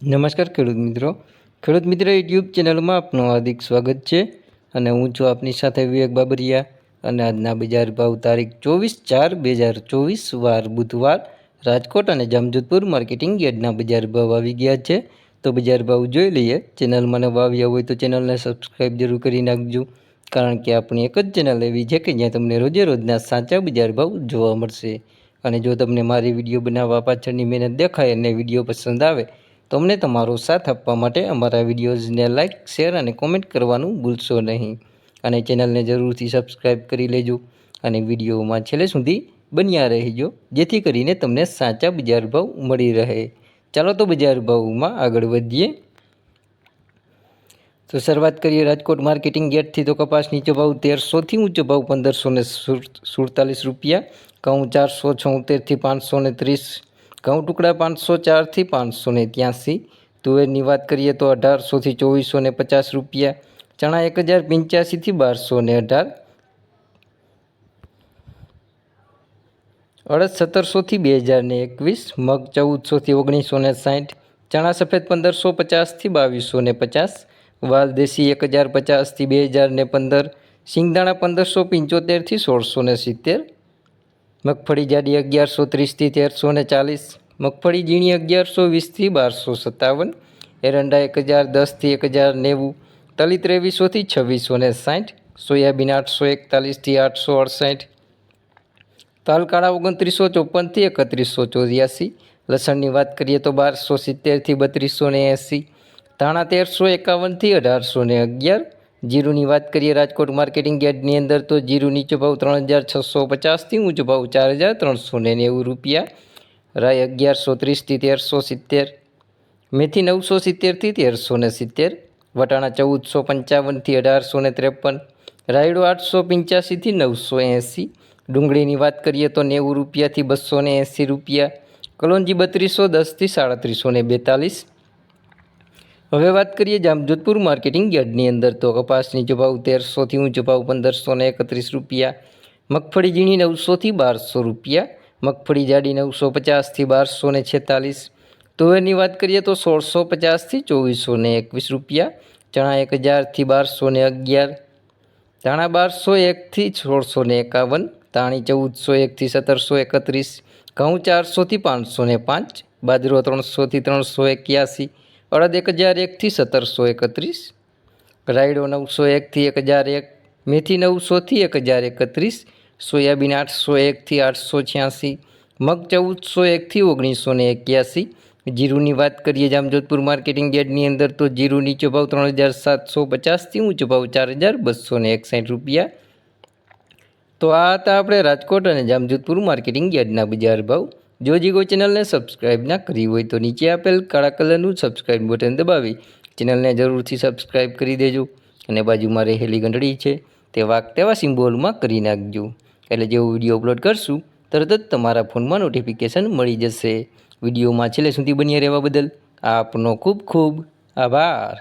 નમસ્કાર ખેડૂત મિત્ર યુટ્યુબ ચેનલમાં આપનું હાર્દિક સ્વાગત છે અને હું છું આપની સાથે વિવેક બાબરિયા અને આજના બજાર ભાવ તારીખ 24/4/2024 વાર બુધવાર રાજકોટ અને જામજોધપુર માર્કેટિંગ યાર્ડના બજાર ભાવ આવી ગયા છે। તો બજાર ભાવ જોઈ લઈએ। ચેનલમાં નવા આવ્યા હોય તો ચેનલને સબસ્ક્રાઈબ જરૂર કરી નાખજો, કારણ કે આપણી એક જ ચેનલ એવી છે કે જ્યાં તમને રોજે રોજના સાચા બજાર ભાવ જોવા મળશે। અને જો તમને મારી વિડીયો બનાવવા પાછળની મહેનત દેખાય અને વિડીયો પસંદ આવે તો અમને તમારો સાથ આપવા માટે અમારા વિડીયોઝને લાઇક, શેર અને કોમેન્ટ કરવાનું ભૂલશો નહીં। અને ચેનલને જરૂરથી સબસ્ક્રાઈબ કરી લેજો અને વિડીયોમાં છેલ્લે સુધી બન્યા રહેજો, જેથી કરીને તમને સાચા બજાર ભાવ મળી રહે। ચાલો તો બજાર ભાવમાં આગળ વધીએ। તો શરૂઆત કરીએ રાજકોટ માર્કેટિંગ યાર્ડથી। તો કપાસ નીચો ભાવ 1300થી ઊંચો ભાવ 1547 રૂપિયા, ઘઉં 476થી 530, ઘઉં ટુકડા 504થી 583। તુવેરની વાત કરીએ તો 1800થી 2450 રૂપિયા, ચણા 1085થી 1218, અડદ 1700થી 2021, મગ 1400થી 1960, ચણા સફેદ 1550થી 2250, વાલ દેશી 1050થી 2015, સિંગદાણા 1575થી 1670, મગફળી જાડી 1130થી 1340, મગફળી ઝીણી 1120થી 1257, એરંડા 1010થી 1090, તલી 2300થી 2660, સોયાબીન 841થી 868, તલ કાળા 2954થી 3184, લસણની વાત કરીએ તો 1270થી 3280, ધાણા 1351થી 1811, જીરુની વાત કરીએ રાજકોટ માર્કેટિંગ યાર્ડની અંદર તો જીરું નીચો ભાવ 3650થી ઊંચો ભાવ 4390 રૂપિયા, રાઈ 1130થી 1370, મેથી 970થી 1370, વટાણા 1455થી 1853, રાયડો 885થી 980, ડુંગળીની વાત કરીએ તો 90 રૂપિયાથી 280 રૂપિયા, કલોંજી 3210થી 3742। હવે વાત કરીએ જામજોધપુર માર્કેટિંગ યાર્ડની અંદર તો કપાસ નીચો ભાવ 1300થી ઊંચો ભાવ 1531 રૂપિયા, મગફળી ઝીણી 900થી 1200 રૂપિયા, મગફળી જાડી 950થી 1246, તુવેરની વાત કરીએ તો 1650થી 2421 રૂપિયા, ચણા 1000થી 1211, ધાણા 1201થી 1651, ધાણી 1401થી 1731, ઘઉં 400થી 505, બાજરો 300થી 381, અડદ 1001થી 1731, રાયડો 901થી 1001, મેથી 900થી 1031, સોયાબીન 801થી 886, મગ 1401થી 1981। જીરુની વાત કરીએ જામજોધપુર માર્કેટિંગ યાર્ડની અંદર તો જીરું નીચો ભાવ 3750થી ઊંચો ભાવ 4261 રૂપિયા। તો આ હતા આપણે રાજકોટ અને જામજોધપુર માર્કેટિંગ યાર્ડના બજાર ભાવ। જો હજી કોઈ ચેનલને સબસ્ક્રાઈબ ના કરી હોય તો નીચે આપેલ કાળા કલરનું સબસ્ક્રાઈબ બટન દબાવી ચેનલને જરૂરથી સબસ્ક્રાઈબ કરી દેજો અને બાજુમાં રહેલી ઘંટડી છે તે તેવા સિમ્બોલમાં કરી નાખજો, એટલે જેવો વિડીયો અપલોડ કરશું તરત જ તમારા ફોનમાં નોટિફિકેશન મળી જશે। વિડીયોમાં છેલ્લે સુધી બન્યા રહેવા બદલ આપનો ખૂબ ખૂબ આભાર।